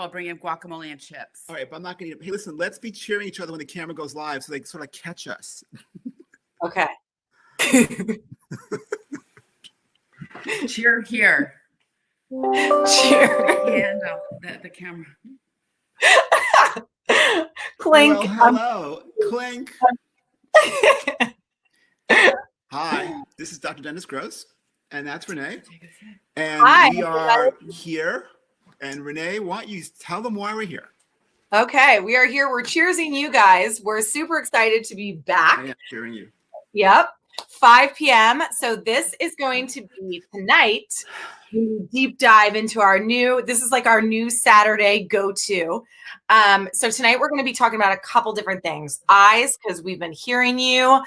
I'll bring in guacamole and chips. All right, but I'm not going to eat it. Hey, listen, let's be cheering each other when the camera goes live so they sort of catch us. Okay. Cheer here. Cheer. Handle the camera. Clink. Well, hello. Clink. Hi, this is Dr. Dennis Gross, and that's Renee. And Hi, we are here. And Renee, why don't you tell them why we're here? Okay, we are here. We're cheersing you guys. We're super excited to be back. I am cheering you. Yep. 5 p.m. So this is going to be tonight. We deep dive into this is like our new Saturday go-to. So tonight we're going to be talking about a couple different things. Eyes, because we've been hearing you.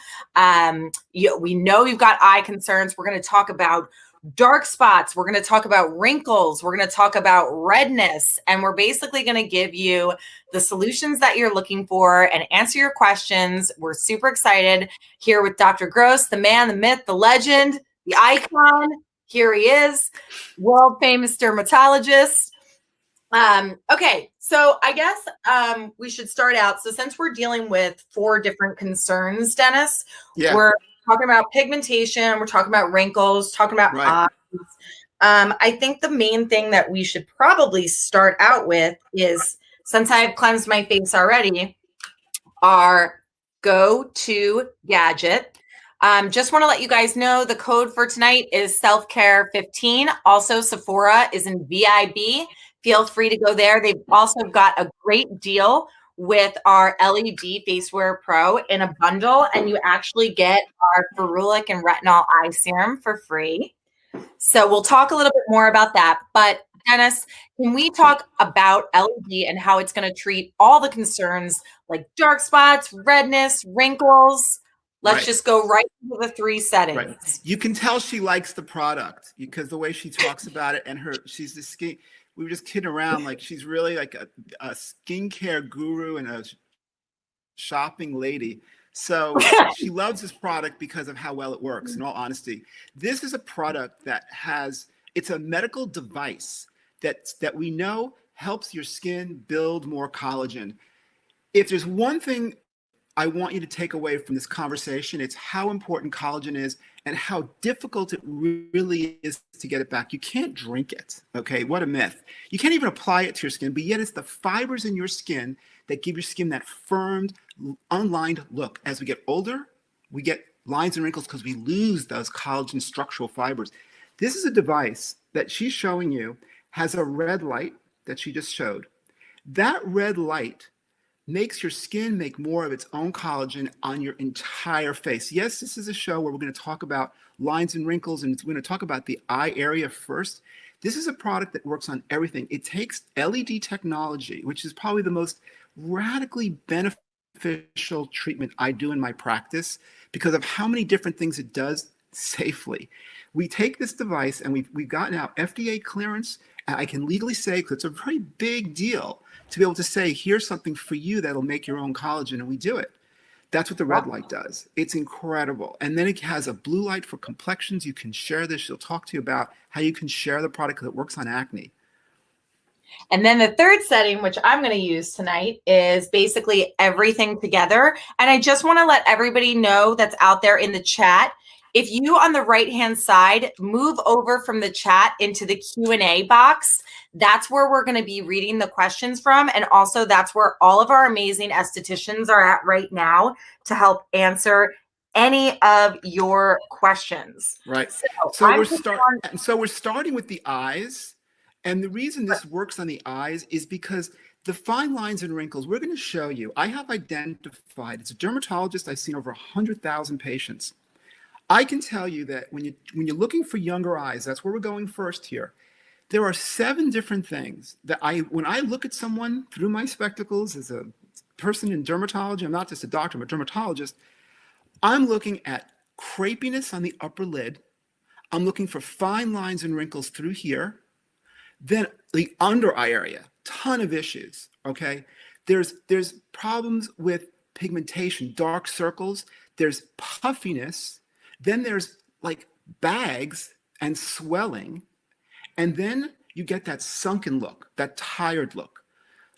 We know you've got eye concerns. We're going to talk about dark spots. We're going to talk about wrinkles. We're going to talk about redness. And we're basically going to give you the solutions that you're looking for and answer your questions. We're super excited here with Dr. Gross, the man, the myth, the legend, the icon. Here he is, world famous dermatologist. Okay, so I guess we should start out. So since we're dealing with 4 different concerns, Dennis, we're talking about pigmentation, we're talking about wrinkles, talking about eyes. I think the main thing that we should probably start out with is, since I've cleansed my face already, our go-to gadget. Just want to let you guys know the code for tonight is selfcare15. Also, Sephora is in VIB. Feel free to go there. They've also got a great deal with our LED Facewear Pro in a bundle, and you actually get our Ferulic and Retinol Eye Serum for free. So we'll talk a little bit more about that. But Dennis, can we talk about LED and how it's going to treat all the concerns like dark spots, redness, wrinkles? Let's just go right into the 3 settings. Right. You can tell she likes the product because the way she talks about it, and she's the skin. We were just kidding around, like she's really like a skincare guru and a shopping lady. So she loves this product because of how well it works, in all honesty. This is a product that it's a medical device that we know helps your skin build more collagen. If there's one thing I want you to take away from this conversation, it's how important collagen is and how difficult it really is to get it back. You can't drink it, okay? What a myth. You can't even apply it to your skin, but yet it's the fibers in your skin that give your skin that firmed, unlined look. As we get older, we get lines and wrinkles because we lose those collagen structural fibers. This is a device that she's showing you, has a red light that she just showed. That red light makes your skin make more of its own collagen on your entire face. Yes, this is a show where we're going to talk about lines and wrinkles, and we're going to talk about the eye area first. This is a product that works on everything. It takes LED technology, which is probably the most radically beneficial treatment I do in my practice because of how many different things it does safely. We take this device, and we've gotten out FDA clearance, and I can legally say, because it's a very big deal, to be able to say, here's something for you that'll make your own collagen, and we do it. That's what the red light does. It's incredible. And then it has a blue light for complexions. You can share this. She'll talk to you about how you can share the product that works on acne. And then the 3rd setting, which I'm going to use tonight, is basically everything together. And I just want to let everybody know that's out there in the chat, if you on the right-hand side move over from the chat into the Q&A box, that's where we're going to be reading the questions from. And also that's where all of our amazing estheticians are at right now to help answer any of your questions. Right. So we're starting with the eyes. And the reason this works on the eyes is because the fine lines and wrinkles, we're going to show you, I have identified, as a dermatologist, I've seen over 100,000 patients. I can tell you that when you're looking for younger eyes, that's where we're going first here. There are 7 different things that when I look at someone through my spectacles as a person in dermatology, I'm not just a doctor, I'm a dermatologist, I'm looking at crepiness on the upper lid. I'm looking for fine lines and wrinkles through here. Then the under eye area, ton of issues, okay? There's problems with pigmentation, dark circles, there's puffiness, then there's like bags and swelling, and then you get that sunken look, that tired look.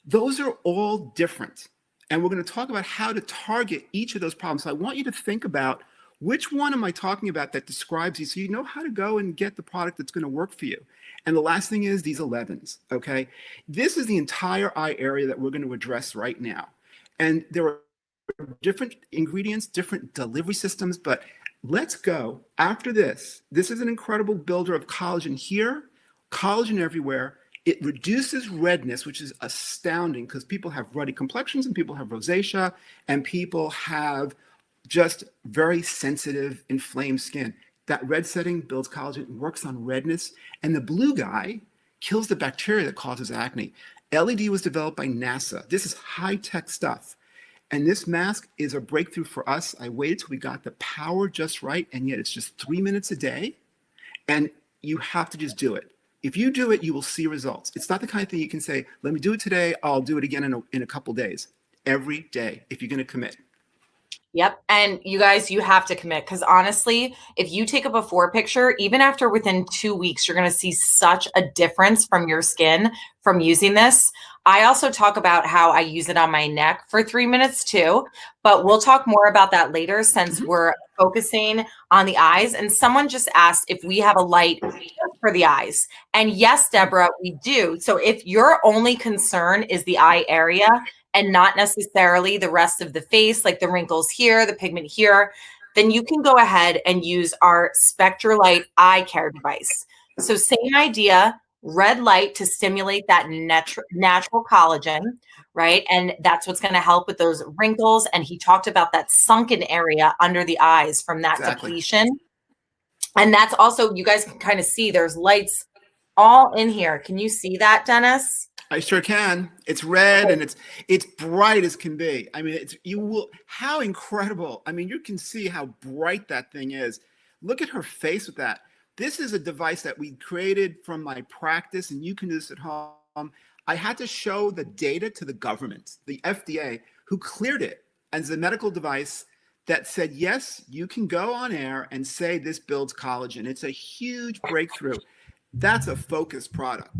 Those are all different. And we're going to talk about how to target each of those problems. So I want you to think about which one am I talking about that describes you so you know how to go and get the product that's going to work for you. And the last thing is these 11s, okay? This is the entire eye area that we're going to address right now. And there are different ingredients, different delivery systems, but let's go after this. This is an incredible builder of collagen here, collagen everywhere. It reduces redness, which is astounding because people have ruddy complexions and people have rosacea and people have just very sensitive, inflamed skin. That red setting builds collagen, works on redness, and the blue guy kills the bacteria that causes acne. LED was developed by NASA. This is high-tech stuff. And this mask is a breakthrough for us. I waited till we got the power just right, and yet it's just 3 minutes a day, and you have to just do it. If you do it, you will see results. It's not the kind of thing you can say, let me do it today, I'll do it again in a couple days. Every day, if you're going to commit. Yep. And you guys, you have to commit because honestly, if you take a before picture, even after within 2 weeks, you're going to see such a difference from your skin from using this. I also talk about how I use it on my neck for 3 minutes too, but we'll talk more about that later since we're focusing on the eyes. And someone just asked if we have a light for the eyes. And yes, Deborah, we do. So if your only concern is the eye area, and not necessarily the rest of the face, like the wrinkles here, the pigment here, then you can go ahead and use our Spectra Light eye care device. So same idea, red light to stimulate that natural collagen, right? And that's what's going to help with those wrinkles. And he talked about that sunken area under the eyes from that depletion. And that's also, you guys can kind of see there's lights all in here. Can you see that, Dennis? I sure can. It's red and it's bright as can be. I mean, how incredible. I mean, you can see how bright that thing is. Look at her face with that. This is a device that we created from my practice, and you can do this at home. I had to show the data to the government, the FDA, who cleared it as a medical device that said, yes, you can go on air and say this builds collagen. It's a huge breakthrough. That's a focused product.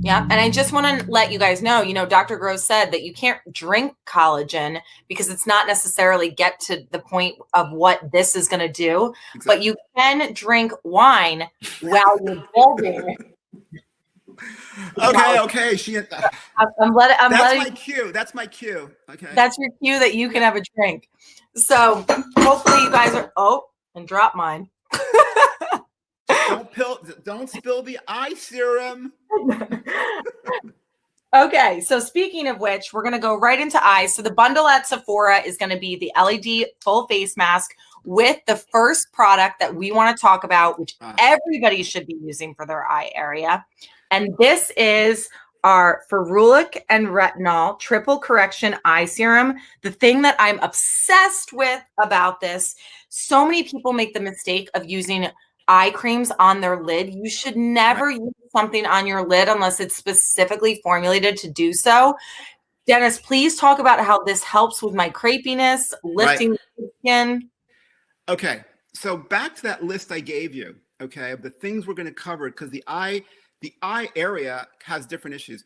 Yeah. And I just want to let you guys know, Dr. Gross said that you can't drink collagen because it's not necessarily get to the point of what this is going to do, but you can drink wine while you're building. Okay. That's my cue. That's my cue. Okay. That's your cue that you can have a drink. So hopefully you guys and drop mine. Don't spill the eye serum. Okay, so speaking of which, we're going to go right into eyes. So the bundle at Sephora is going to be the LED full face mask with the first product that we want to talk about, which everybody should be using for their eye area. And this is our Ferulic and Retinol Triple Correction Eye Serum. The thing that I'm obsessed with about this, so many people make the mistake of using eye creams on their lid. You should never use something on your lid unless it's specifically formulated to do so. Dennis, please talk about how this helps with my crepiness, lifting the skin. Okay, so back to that list I gave you, okay, of the things we're going to cover, because the eye area has different issues.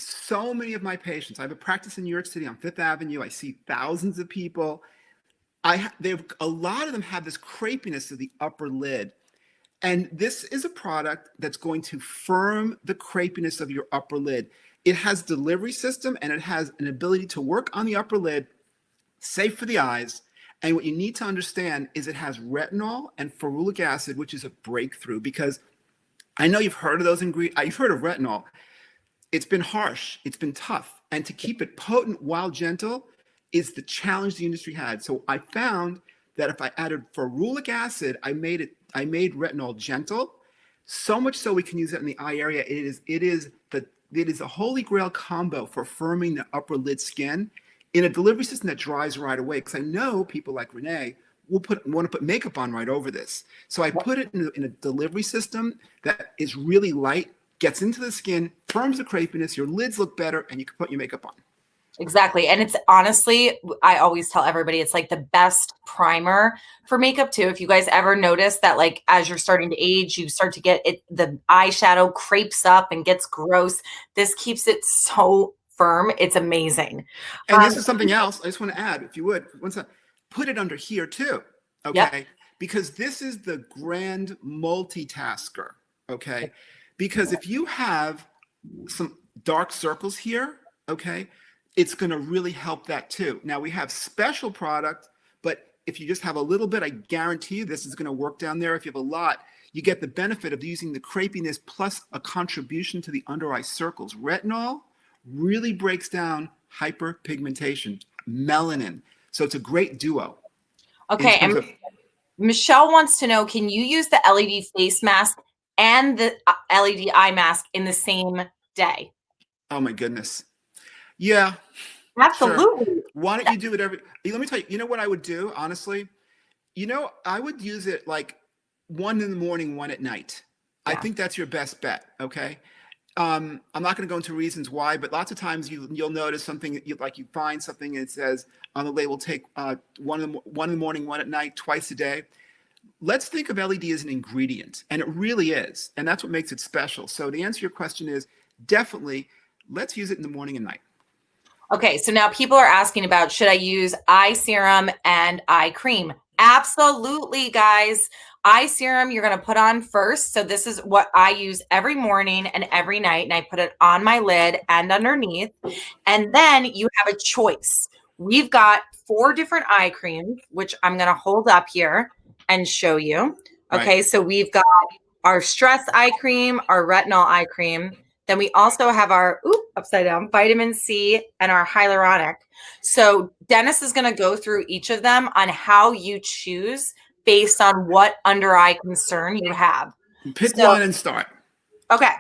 So many of my patients, I have a practice in New York City on Fifth Avenue. I see thousands of people. A lot of them have this crepiness of the upper lid. And this is a product that's going to firm the crepiness of your upper lid. It has delivery system and it has an ability to work on the upper lid, safe for the eyes. And what you need to understand is it has retinol and ferulic acid, which is a breakthrough, because I know you've heard of those ingredients. You've heard of retinol. It's been harsh. It's been tough. And to keep it potent while gentle is the challenge the industry had. So I found that if I added ferulic acid, I made retinol gentle, so much so we can use it in the eye area. It is a holy grail combo for firming the upper lid skin in a delivery system that dries right away. Because I know people like Renee want to put makeup on right over this. So I put it in a delivery system that is really light, gets into the skin, firms the crepiness, your lids look better, and you can put your makeup on. Exactly. And it's honestly, I always tell everybody, it's like the best primer for makeup too. If you guys ever notice that, like, as you're starting to age, you start to get it, the eyeshadow crepes up and gets gross. This keeps it so firm. It's amazing. And this is something else I just want to add, if you would, put it under here too, okay? Yep. Because this is the grand multitasker, okay? Because if you have some dark circles here, okay, it's going to really help that too. Now we have special product, but if you just have a little bit, I guarantee you this is going to work down there. If you have a lot, you get the benefit of using the crepiness plus a contribution to the under eye circles. Retinol really breaks down hyperpigmentation, melanin. So it's a great duo. Okay. And Michelle wants to know, can you use the LED face mask and the LED eye mask in the same day? Oh my goodness. Yeah. Absolutely. Sure. Why don't you do it let me tell you, you know what I would do, honestly? You know, I would use it like 1 in the morning, 1 at night. Yeah. I think that's your best bet, okay? I'm not going to go into reasons why, but lots of times you'll notice something, you find something and it says on the label, take 1 in the morning, 1 at night, twice a day. Let's think of LED as an ingredient, and it really is, and that's what makes it special. So the answer to your question is definitely let's use it in the morning and night. Okay, so now people are asking about, should I use eye serum and eye cream? Absolutely, guys. Eye serum you're going to put on first. So this is what I use every morning and every night, and I put it on my lid and underneath. And then you have a choice. We've got 4 different eye creams, which I'm going to hold up here and show you. Okay, right. So we've got our stress eye cream, our retinol eye cream. Then we also have our upside down vitamin C and our hyaluronic. So Dennis is going to go through each of them on how you choose based on what under eye concern you have. Pick one and start. Okay.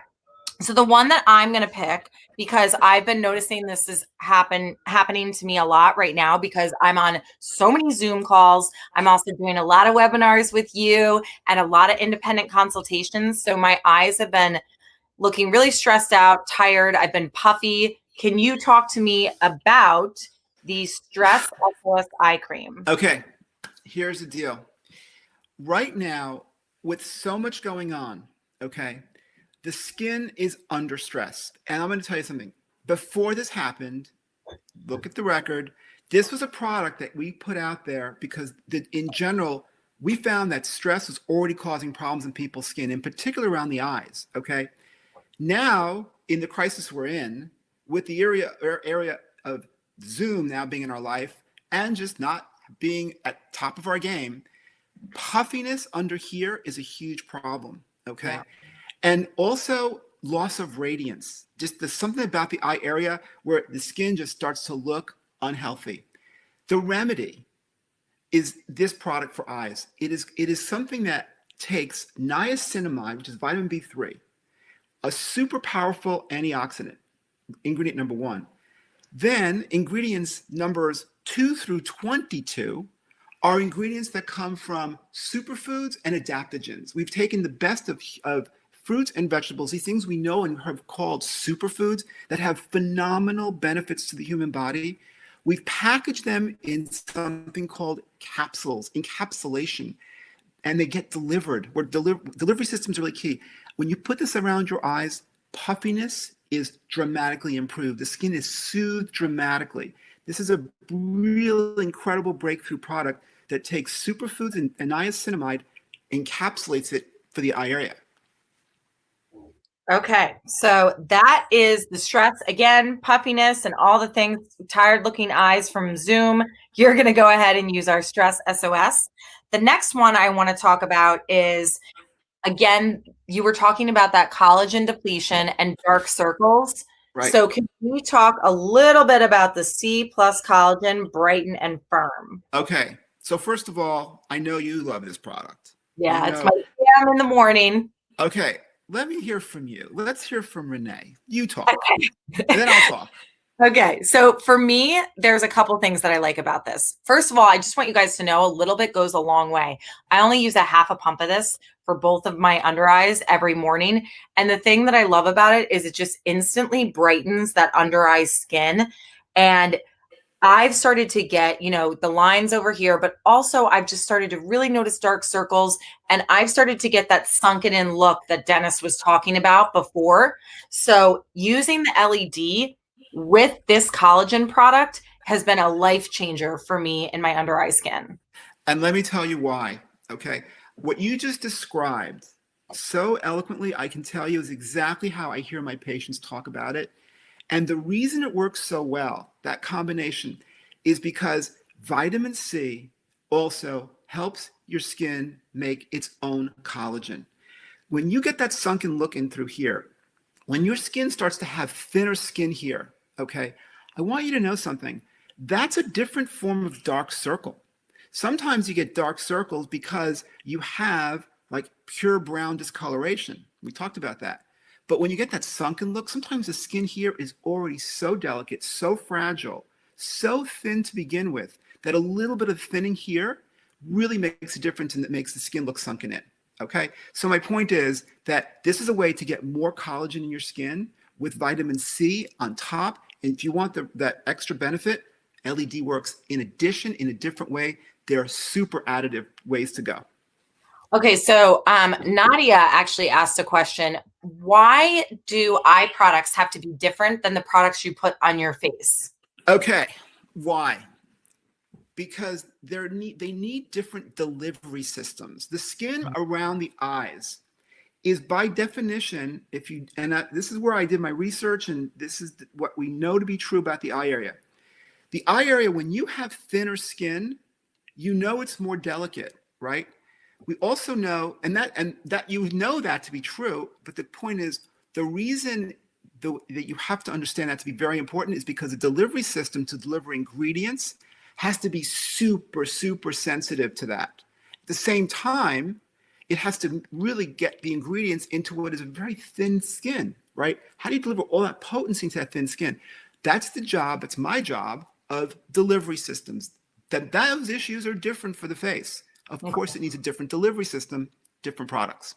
So the one that I'm going to pick, because I've been noticing this is happening to me a lot right now because I'm on so many Zoom calls. I'm also doing a lot of webinars with you and a lot of independent consultations. So my eyes have been looking really stressed out, tired. I've been puffy. Can you talk to me about the Stress SOS eye cream? Okay, here's the deal. Right now, with so much going on, okay, the skin is under stress. And I'm going to tell you something. Before this happened, look at the record. This was a product that we put out there because in general, we found that stress was already causing problems in people's skin, in particular around the eyes, okay? Now, in the crisis we're in, with the area of Zoom now being in our life and just not being at top of our game, puffiness under here is a huge problem, okay? Yeah. And also loss of radiance. Just there's something about the eye area where the skin just starts to look unhealthy. The remedy is this product for eyes. It is something that takes niacinamide, which is vitamin B3, a super powerful antioxidant, ingredient number 1. Then ingredients numbers 2 through 22 are ingredients that come from superfoods and adaptogens. We've taken the best of fruits and vegetables, these things we know and have called superfoods that have phenomenal benefits to the human body. We've packaged them in something called capsules, encapsulation, and they get delivered. Delivery systems are really key. When you put this around your eyes, puffiness is dramatically improved. The skin is soothed dramatically. This is a real incredible breakthrough product that takes superfoods and niacinamide, encapsulates it for the eye area. Okay, so that is the stress. Again, puffiness and all the things, tired looking eyes from Zoom. You're going to go ahead and use our Stress SOS. The next one I want to talk about is, again, you were talking about that collagen depletion and dark circles. Right. So can we talk a little bit about the C+ collagen, Brighten and Firm? Okay, so first of all, I know you love this product. Yeah, it's my jam in the morning. Okay. Let me hear from you. Let's hear from Renee. You talk. Okay. And then I'll talk. Okay. So for me, there's a couple things that I like about this. First of all, I just want you guys to know a little bit goes a long way. I only use a half a pump of this for both of my under eyes every morning. And the thing that I love about it is it just instantly brightens that under eye skin. And I've started to get, the lines over here, but also I've just started to really notice dark circles, and I've started to get that sunken in look that Dennis was talking about before. So using the LED with this collagen product has been a life changer for me in my under eye skin. And let me tell you why. Okay. What you just described so eloquently, I can tell you, is exactly how I hear my patients talk about it. And the reason it works so well, that combination, is because vitamin C also helps your skin make its own collagen. When you get that sunken look in through here, when your skin starts to have thinner skin here, okay, I want you to know something. That's a different form of dark circle. Sometimes you get dark circles because you have like pure brown discoloration. We talked about that. But when you get that sunken look, sometimes the skin here is already so delicate, so fragile, so thin to begin with, that a little bit of thinning here really makes a difference and it makes the skin look sunken in. Okay, so my point is that this is a way to get more collagen in your skin with vitamin C on top. And if you want that extra benefit, LED works in addition in a different way. There are super additive ways to go. Okay, so Nadia actually asked a question. Why do eye products have to be different than the products you put on your face? Okay, why? Because they need different delivery systems. The skin around the eyes is by definition, this is where I did my research, and this is what we know to be true about the eye area. The eye area, when you have thinner skin, you know it's more delicate, right? We also know, and that you know that to be true, but the point is, the reason that you have to understand that to be very important is because the delivery system to deliver ingredients has to be super, super sensitive to that. At the same time, it has to really get the ingredients into what is a very thin skin, right? How do you deliver all that potency into that thin skin? That's the job, that's my job, of delivery systems. Those issues are different for the face. Of course, it needs a different delivery system, different products.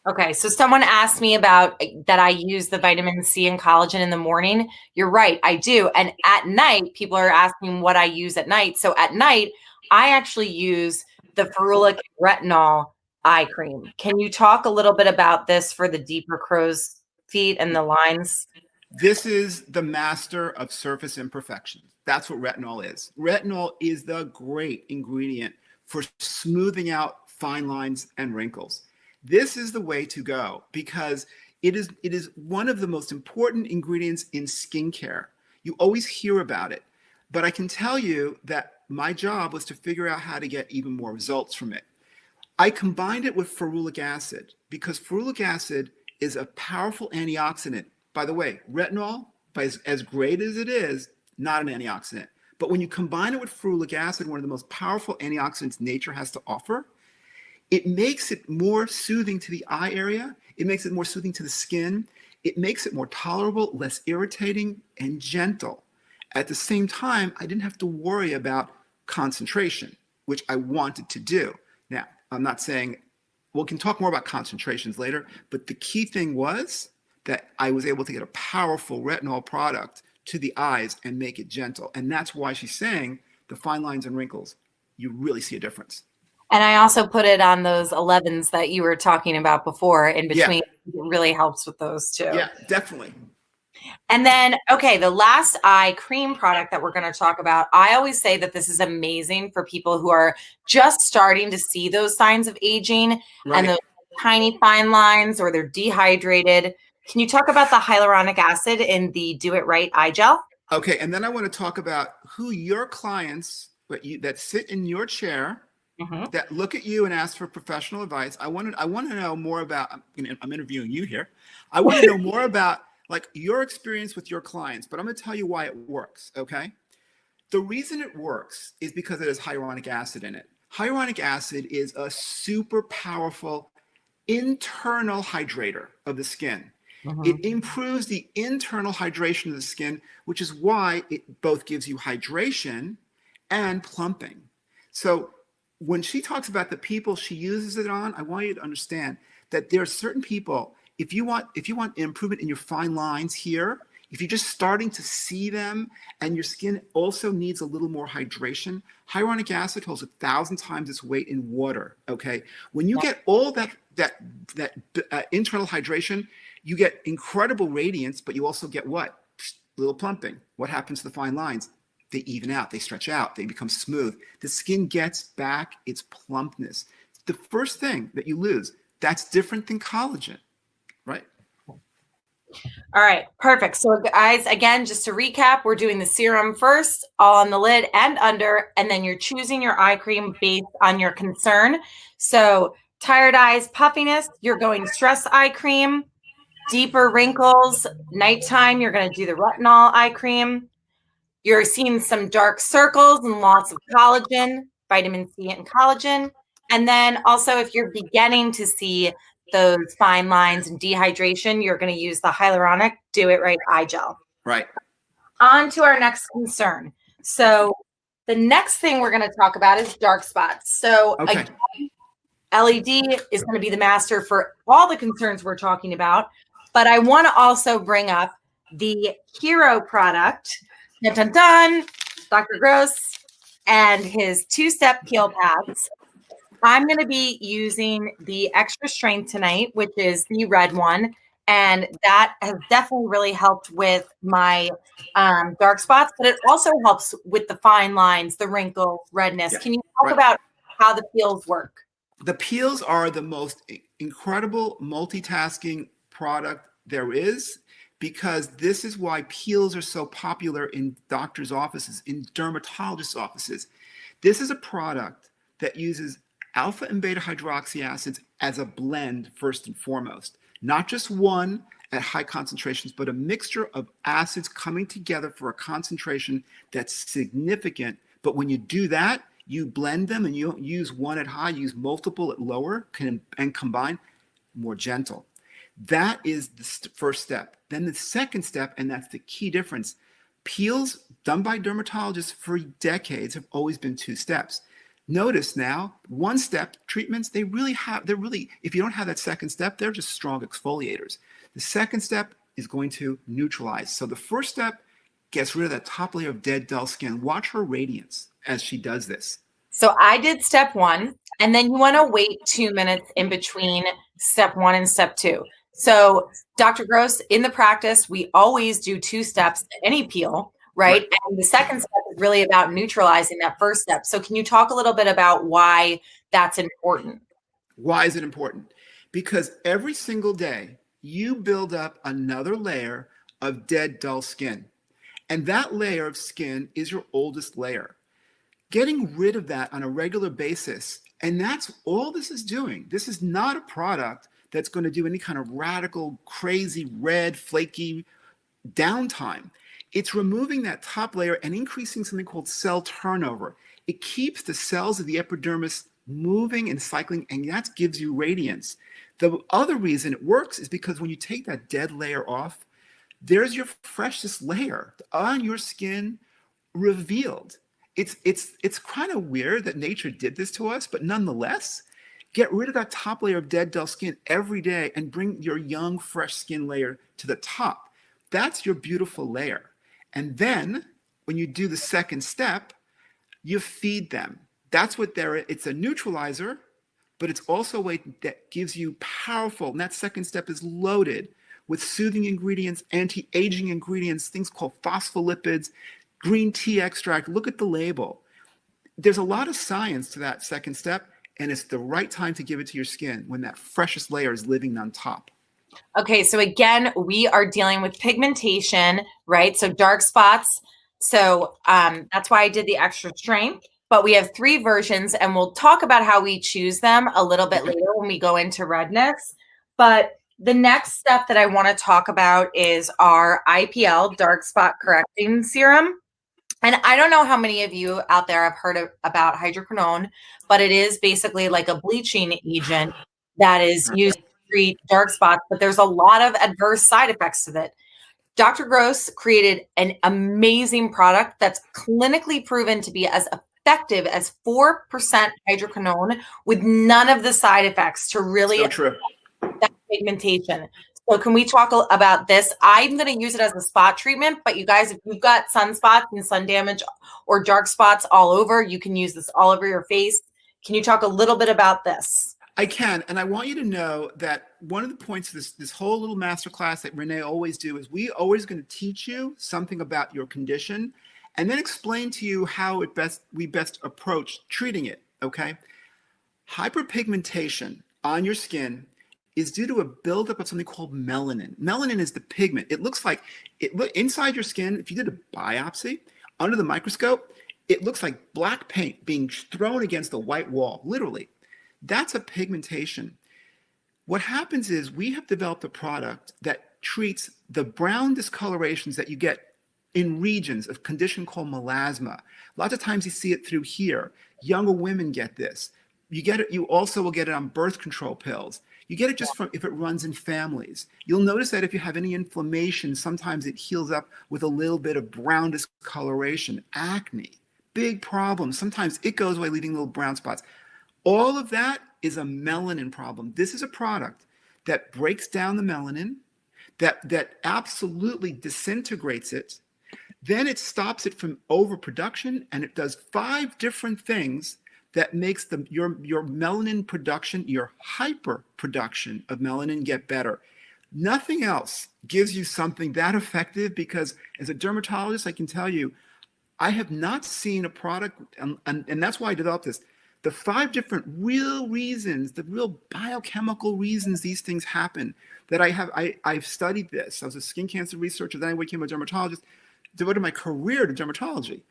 Okay, so someone asked me about that I use the vitamin C and collagen in the morning. You're right, I do. And at night, people are asking what I use at night. So at night, I actually use the Berlocq Retinol Eye Cream. Can you talk a little bit about this for the deeper crow's feet and the lines? This is the master of surface imperfections. That's what retinol is. Retinol is the great ingredient for smoothing out fine lines and wrinkles. This is the way to go because it is one of the most important ingredients in skincare. You always hear about it, but I can tell you that my job was to figure out how to get even more results from it. I combined it with ferulic acid because ferulic acid is a powerful antioxidant. By the way, retinol, as great as it is, not an antioxidant. But when you combine it with ferulic acid, one of the most powerful antioxidants nature has to offer, it makes it more soothing to the eye area. It makes it more soothing to the skin. It makes it more tolerable, less irritating, and gentle. At the same time, I didn't have to worry about concentration, which I wanted to do. Now, I'm not saying, we can talk more about concentrations later, but the key thing was that I was able to get a powerful retinol product to the eyes and make it gentle. And that's why she's saying the fine lines and wrinkles, you really see a difference. And I also put it on those 11s that you were talking about before in between. Yeah. It really helps with those too. Yeah, definitely. And then, okay, the last eye cream product that we're going to talk about, I always say that this is amazing for people who are just starting to see those signs of aging and those tiny fine lines, or they're dehydrated. Can you talk about the hyaluronic acid in the Do It Right eye gel? Okay, and then I want to talk about who your clients that sit in your chair, that look at you and ask for professional advice. I want to know more about. I'm interviewing you here. I want to know more about like your experience with your clients, but I'm going to tell you why it works. Okay, the reason it works is because it has hyaluronic acid in it. Hyaluronic acid is a super powerful internal hydrator of the skin. It improves the internal hydration of the skin, which is why it both gives you hydration and plumping. So when she talks about the people she uses it on, I want you to understand that there are certain people, if you want improvement in your fine lines here, if you're just starting to see them and your skin also needs a little more hydration, hyaluronic acid holds 1,000 times its weight in water, okay? When you get all that internal hydration, you get incredible radiance, but you also get what? little plumping. What happens to the fine lines? They even out, they stretch out, they become smooth. The skin gets back its plumpness. The first thing that you lose, that's different than collagen, right? All right, perfect. So guys, again, just to recap, we're doing the serum first, all on the lid and under, and then you're choosing your eye cream based on your concern. So tired eyes, puffiness, you're going stress eye cream. Deeper wrinkles, nighttime, you're going to do the retinol eye cream. You're seeing some dark circles and lots of collagen, vitamin C and collagen. And then also if you're beginning to see those fine lines and dehydration, you're going to use the hyaluronic Do It Right eye gel. Right. On to our next concern. So the next thing we're going to talk about is dark spots. So Okay. again, LED is going to be the master for all the concerns we're talking about. But I want to also bring up the hero product, dun, dun, dun, Dr. Gross, and his 2-step peel pads. I'm going to be using the extra strength tonight, which is the red one. And that has definitely really helped with my dark spots, but it also helps with the fine lines, the wrinkles, redness. Yeah, Can you talk about how the peels work? The peels are the most incredible multitasking product there is, because this is why peels are so popular in doctors' offices, in dermatologists' offices. This is a product that uses alpha and beta hydroxy acids as a blend first and foremost. Not just one at high concentrations, but a mixture of acids coming together for a concentration that's significant. But when you do that, you blend them and you don't use one at high, use multiple at lower and combine, more gentle. That is the first step. Then the second step, and that's the key difference, peels done by dermatologists for decades have always been 2 steps. Notice now, 1-step treatments, they're really, if you don't have that second step, they're just strong exfoliators. The second step is going to neutralize. So the first step gets rid of that top layer of dead, dull skin. Watch her radiance as she does this. So I did step 1, and then you want to wait 2 minutes in between step 1 and step 2. So Dr. Gross, in the practice, we always do 2 steps at any peel, right? And the second step is really about neutralizing that first step. So can you talk a little bit about why that's important? Why is it important? Because every single day you build up another layer of dead, dull skin. And that layer of skin is your oldest layer. Getting rid of that on a regular basis, and that's all this is doing. This is not a product that's going to do any kind of radical, crazy, red, flaky downtime. It's removing that top layer and increasing something called cell turnover. It keeps the cells of the epidermis moving and cycling, and that gives you radiance. The other reason it works is because when you take that dead layer off, there's your freshest layer on your skin revealed. It's kind of weird that nature did this to us, but nonetheless, get rid of that top layer of dead, dull skin every day and bring your young, fresh skin layer to the top. That's your beautiful layer. And then when you do the second step, you feed them. That's what it's a neutralizer, but it's also a way that gives you powerful, and that second step is loaded with soothing ingredients, anti-aging ingredients, things called phospholipids, green tea extract. Look at the label. There's a lot of science to that second step, and it's the right time to give it to your skin when that freshest layer is living on top. Okay, so again, we are dealing with pigmentation, right? So dark spots. So that's why I did the extra strength. But we have 3 versions, and we'll talk about how we choose them a little bit later when we go into redness. But the next step that I want to talk about is our IPL Dark Spot Correcting Serum. And I don't know how many of you out there have heard about hydroquinone, but it is basically like a bleaching agent that is used to treat dark spots, but there's a lot of adverse side effects to it. Dr. Gross created an amazing product that's clinically proven to be as effective as 4% hydroquinone with none of the side effects to really So true. that pigmentation. So can we talk about this? I'm going to use it as a spot treatment, but you guys, if you've got sunspots and sun damage or dark spots all over, you can use this all over your face. Can you talk a little bit about this? I can, and I want you to know that one of the points of this whole little masterclass that Renee always do is we always going to teach you something about your condition, and then explain to you how we best approach treating it. Okay, hyperpigmentation on your skin is due to a buildup of something called melanin. Melanin is the pigment. It looks like inside your skin. If you did a biopsy under the microscope, it looks like black paint being thrown against a white wall, literally. That's a pigmentation. What happens is we have developed a product that treats the brown discolorations that you get in regions of condition called melasma. Lots of times you see it through here. Younger women get this. You get it. You also will get it on birth control pills. You get it just from if it runs in families. You'll notice that if you have any inflammation, sometimes it heals up with a little bit of brown discoloration. Acne, big problem. Sometimes it goes away, leaving little brown spots. All of that is a melanin problem. This is a product that breaks down the melanin, that absolutely disintegrates it. Then it stops it from overproduction, and it does 5 different things that makes your melanin production, your hyper production of melanin get better. Nothing else gives you something that effective, because as a dermatologist, I can tell you, I have not seen a product, and that's why I developed this. The 5 different real reasons, the real biochemical reasons these things happen that I've studied this. I was a skin cancer researcher, then I became a dermatologist, devoted my career to dermatology.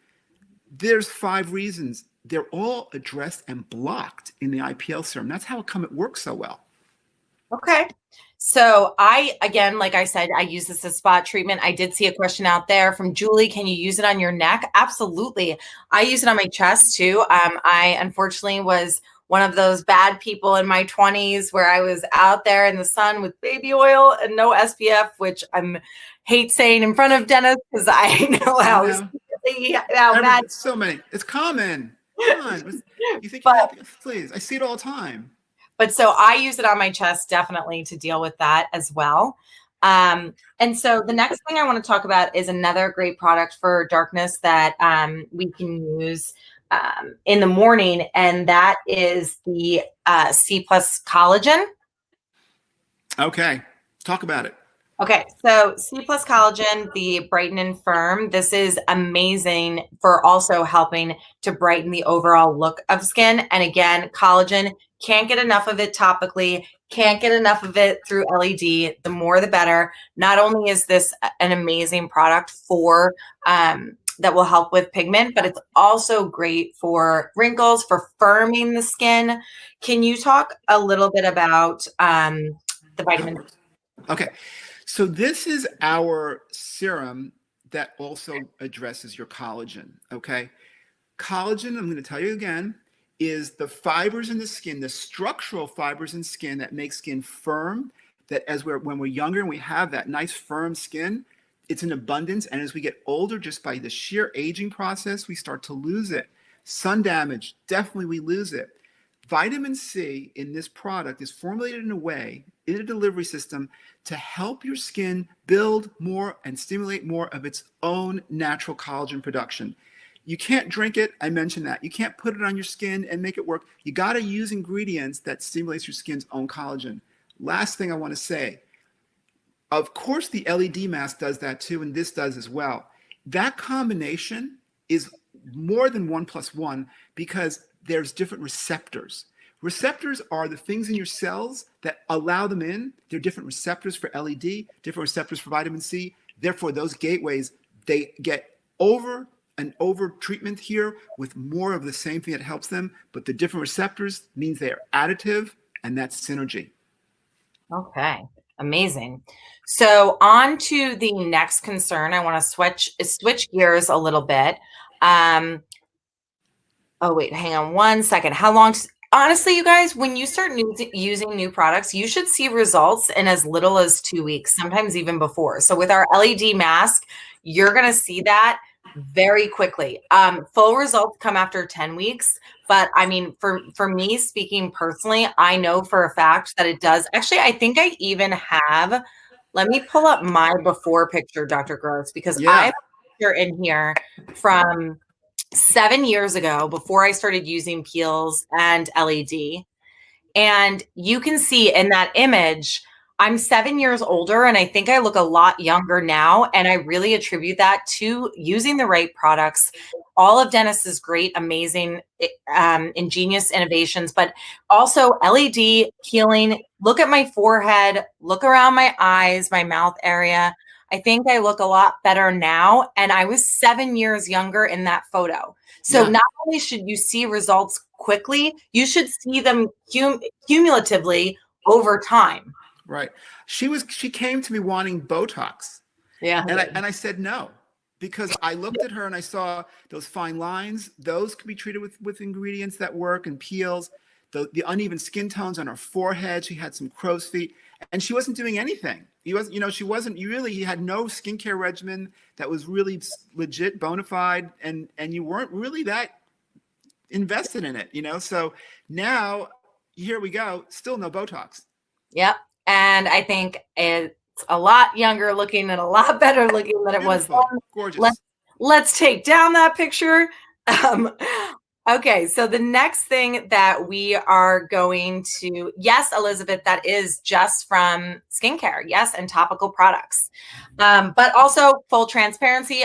There's 5 reasons. They're all addressed and blocked in the IPL serum. That's how come it works so well. Okay. So again, like I said, I use this as spot treatment. I did see a question out there from Julie. Can you use it on your neck? Absolutely. I use it on my chest too. I unfortunately was one of those bad people in my 20s where I was out there in the sun with baby oil and no SPF, which I hate saying in front of Dennis because I know how mad. So many. It's common. Come on. You think you're happy? Please. I see it all the time. But so I use it on my chest definitely to deal with that as well. And so the next thing I want to talk about is another great product for darkness that we can use in the morning, and that is the C+ collagen. Okay, talk about it. Okay, so C+ collagen, the Brighten and Firm, this is amazing for also helping to brighten the overall look of skin. And again, collagen, can't get enough of it topically, can't get enough of it through LED. The more the better. Not only is this an amazing product for that will help with pigment, but it's also great for wrinkles, for firming the skin. Can you talk a little bit about the vitamin? Okay. So this is our serum that also addresses your collagen, okay? Collagen, I'm going to tell you again, is the fibers in the skin, the structural fibers in skin that make skin firm, that when we're younger and we have that nice firm skin, it's in abundance. And as we get older, just by the sheer aging process, we start to lose it. Sun damage, definitely we lose it. Vitamin C in this product is formulated in a way, in a delivery system, to help your skin build more and stimulate more of its own natural collagen production. You can't drink it. I mentioned that. You can't put it on your skin and make it work. You got to use ingredients that stimulates your skin's own collagen. Last thing I want to say, of course, the LED mask does that too, and this does as well. That combination is more than 1 + 1 because there's different receptors. Receptors are the things in your cells that allow them in. They're different receptors for LED, different receptors for vitamin C. Therefore, those gateways, they get over treatment here with more of the same thing that helps them. But the different receptors means they are additive, and that's synergy. Okay, amazing. So on to the next concern. I want to switch gears a little bit. Oh, wait, hang on 1 second. How long? Honestly, you guys, when you start using new products, you should see results in as little as 2 weeks, sometimes even before. So with our LED mask, you're going to see that very quickly. Full results come after 10 weeks. But I mean, for me, speaking personally, I know for a fact that it does. Actually, I think I even have, let me pull up my before picture, Dr. Gross, because I have a picture in here from 7 years ago before I started using peels and LED. And you can see in that image, I'm 7 years older and I think I look a lot younger now. And I really attribute that to using the right products. All of Dennis's great, amazing, ingenious innovations, but also LED healing. Look at my forehead, look around my eyes, my mouth area. I think I look a lot better now. And I was 7 years younger in that photo. So Yeah. not only should you see results quickly, you should see them cumulatively over time. Right. She came to me wanting Botox. Yeah. And I said no, because I looked at her and I saw those fine lines. Those can be treated with ingredients that work, and peels. The uneven skin tones on her forehead. She had some crow's feet, and she wasn't doing anything. She wasn't. You had no skincare regimen that was really legit, bona fide, and you weren't really that invested in it. So now here we go. Still no Botox. Yep. And I think it's a lot younger looking and a lot better looking than it was Beautiful. then. Gorgeous. Let's take down that picture. Okay, so the next thing that we are going to, yes, Elizabeth, that is just from skincare, yes, and topical products. But also full transparency,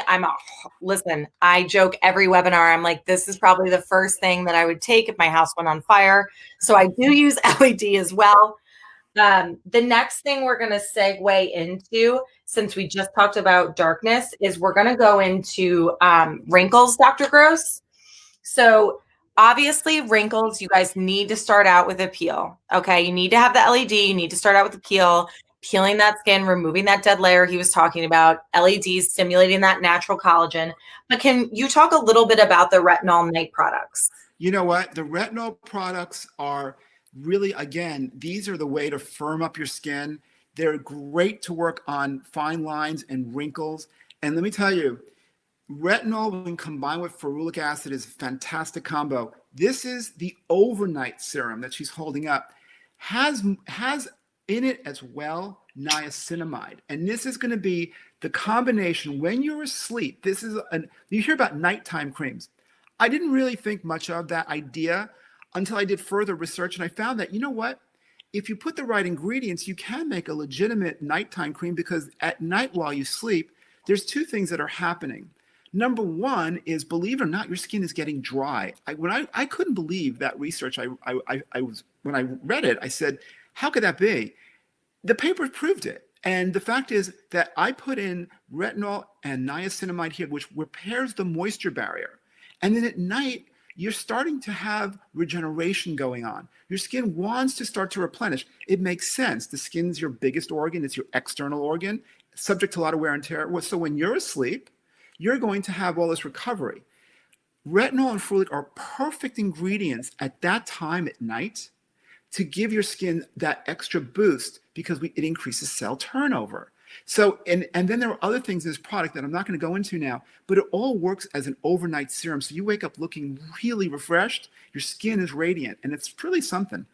listen, I joke every webinar, I'm like, this is probably the first thing that I would take if my house went on fire. So I do use LED as well. The next thing we're going to segue into, since we just talked about darkness, is we're going to go into wrinkles, Dr. Gross. So obviously wrinkles, you guys need to start out with a peel. Okay. You need to have the LED. You need to start out with the peel, peeling that skin, removing that dead layer he was talking about, LEDs stimulating that natural collagen. But can you talk a little bit about the retinol night products? You know what? The retinol products are really, again, these are the way to firm up your skin. They're great to work on fine lines and wrinkles. And let me tell you, retinol, when combined with ferulic acid, is a fantastic combo. This is the overnight serum that she's holding up. Has in it as well niacinamide. And this is going to be the combination when you're asleep. You hear about nighttime creams. I didn't really think much of that idea until I did further research, and I found that, you know what? If you put the right ingredients, you can make a legitimate nighttime cream, because at night while you sleep, there's two things that are happening. Number one is, believe it or not, your skin is getting dry. I couldn't believe that research. When I read it, I said, how could that be? The paper proved it. And the fact is that I put in retinol and niacinamide here, which repairs the moisture barrier. And then at night, you're starting to have regeneration going on. Your skin wants to start to replenish. It makes sense. The skin's your biggest organ. It's your external organ, subject to a lot of wear and tear. So when you're asleep, you're going to have all this recovery. Retinol and ferulic are perfect ingredients at that time at night to give your skin that extra boost, because it increases cell turnover. So, and then there are other things in this product that I'm not going to go into now, but it all works as an overnight serum. So you wake up looking really refreshed. Your skin is radiant, and it's really something.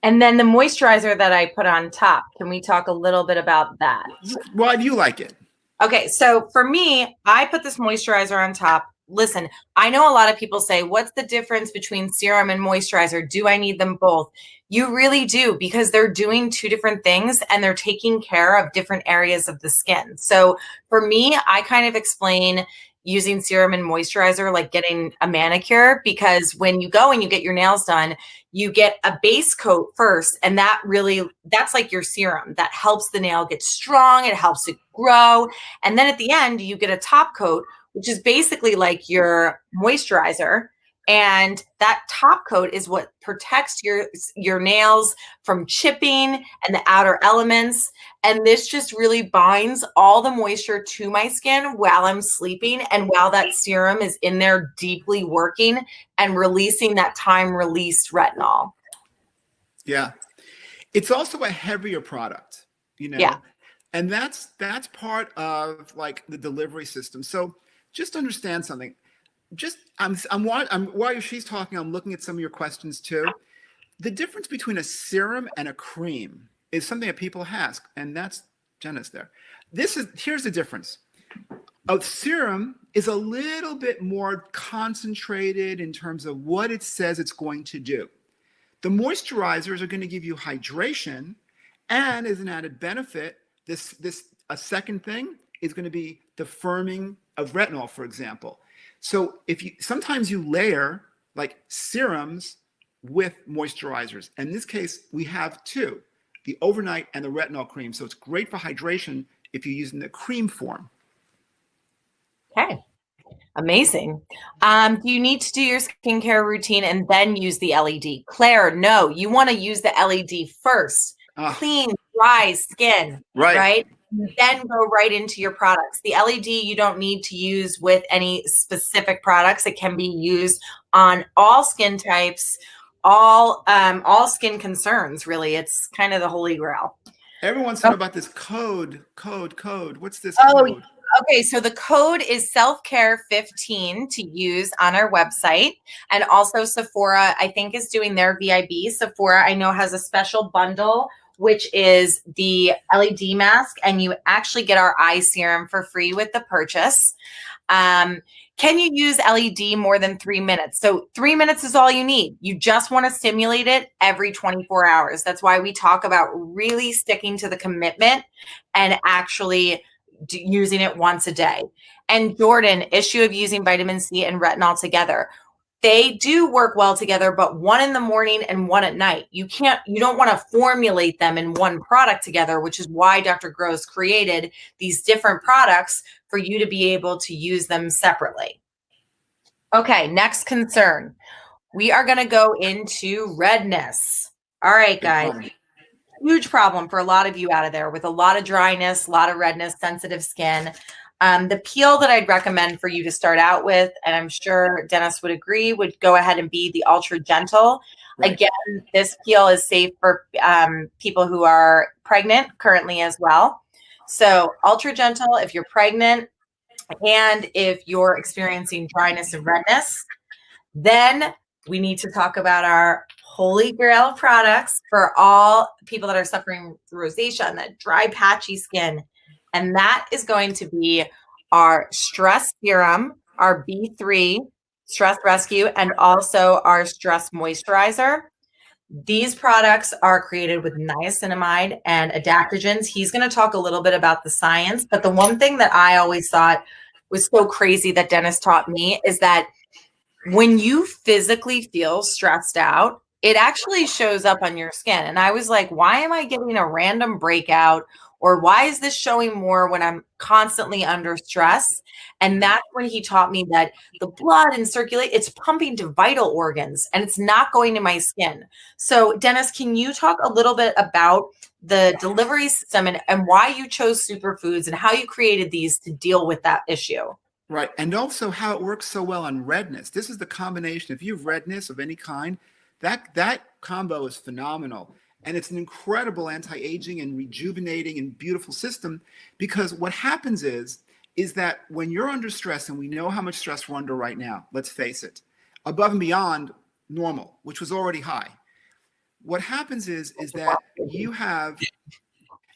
And then the moisturizer that I put on top, can we talk a little bit about that? Why do you like it? Okay, so for me, I put this moisturizer on top. Listen, I know a lot of people say, what's the difference between serum and moisturizer? Do I need them both? You really do, because they're doing two different things and they're taking care of different areas of the skin. So for me, I kind of explain using serum and moisturizer like getting a manicure, because when you go and you get your nails done, you get a base coat first, and that's like your serum that helps the nail get strong, it helps it grow, and then at the end you get a top coat, which is basically like your moisturizer. And that top coat is what protects your nails from chipping and the outer elements. And this just really binds all the moisture to my skin while I'm sleeping, and while that serum is in there deeply working and releasing that time-released retinol. Yeah. It's also a heavier product, Yeah. And that's part of like the delivery system. So just understand something. While she's talking, I'm looking at some of your questions too. The difference between a serum and a cream is something that people ask, and that's Jenna's there. Here's the difference. A serum is a little bit more concentrated in terms of what it says it's going to do. The moisturizers are going to give you hydration, and as an added benefit, a second thing is going to be the firming of retinol, for example. So sometimes you layer like serums with moisturizers. In this case, we have two, the overnight and the retinol cream. So it's great for hydration if you're using the cream form. Okay. Amazing. Do you need to do your skincare routine and then use the LED? Claire, no, you want to use the LED first. Clean, dry skin, right? And then go right into your products. The LED you don't need to use with any specific products. It can be used on all skin types, all skin concerns, really. It's kind of the holy grail. Everyone's talking about this code. What's this code? Okay, so the code is selfcare15 to use on our website. And also Sephora, I think, is doing their VIB. Sephora, I know, has a special bundle, which is the LED mask. And you actually get our eye serum for free with the purchase. Can you use LED more than 3 minutes? So 3 minutes is all you need. You just want to stimulate it every 24 hours. That's why we talk about really sticking to the commitment and actually using it once a day. And Jordan, issue of using vitamin C and retinol together. They do work well together, but one in the morning and one at night. You don't want to formulate them in one product together, which is why Dr. Gross created these different products for you to be able to use them separately. Okay, next concern. We are going to go into redness. All right, guys. Huge problem for a lot of you out of there with a lot of dryness, a lot of redness, sensitive skin. The peel that I'd recommend for you to start out with, and I'm sure Dennis would agree, would go ahead and be the Ultra Gentle. Right. Again, this peel is safe for people who are pregnant currently as well. So Ultra Gentle if you're pregnant and if you're experiencing dryness and redness. Then we need to talk about our holy grail products for all people that are suffering through rosacea and that dry, patchy skin. And that is going to be our stress serum, our B3 stress rescue, and also our stress moisturizer. These products are created with niacinamide and adaptogens. He's going to talk a little bit about the science, but the one thing that I always thought was so crazy that Dennis taught me is that when you physically feel stressed out, it actually shows up on your skin. And I was like, why am I getting a random breakout? Or why is this showing more when I'm constantly under stress? And that's when he taught me that the blood and it's pumping to vital organs and it's not going to my skin. So Dennis, can you talk a little bit about the delivery system and why you chose superfoods and how you created these to deal with that issue? Right. And also how it works so well on redness. This is the combination. If you have redness of any kind, that combo is phenomenal. And it's an incredible anti-aging and rejuvenating and beautiful system, because what happens is that when you're under stress, and we know how much stress we're under right now, let's face it, above and beyond normal, which was already high. What happens is that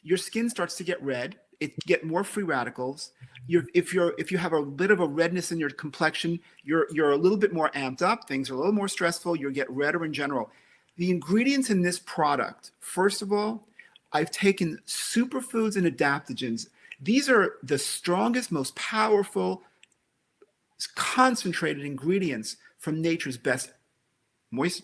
your skin starts to get red, it get more free radicals. If you have a bit of a redness in your complexion, you're a little bit more amped up, things are a little more stressful, you'll get redder in general. The ingredients in this product, first of all, I've taken superfoods and adaptogens. These are the strongest, most powerful, concentrated ingredients from nature's best moist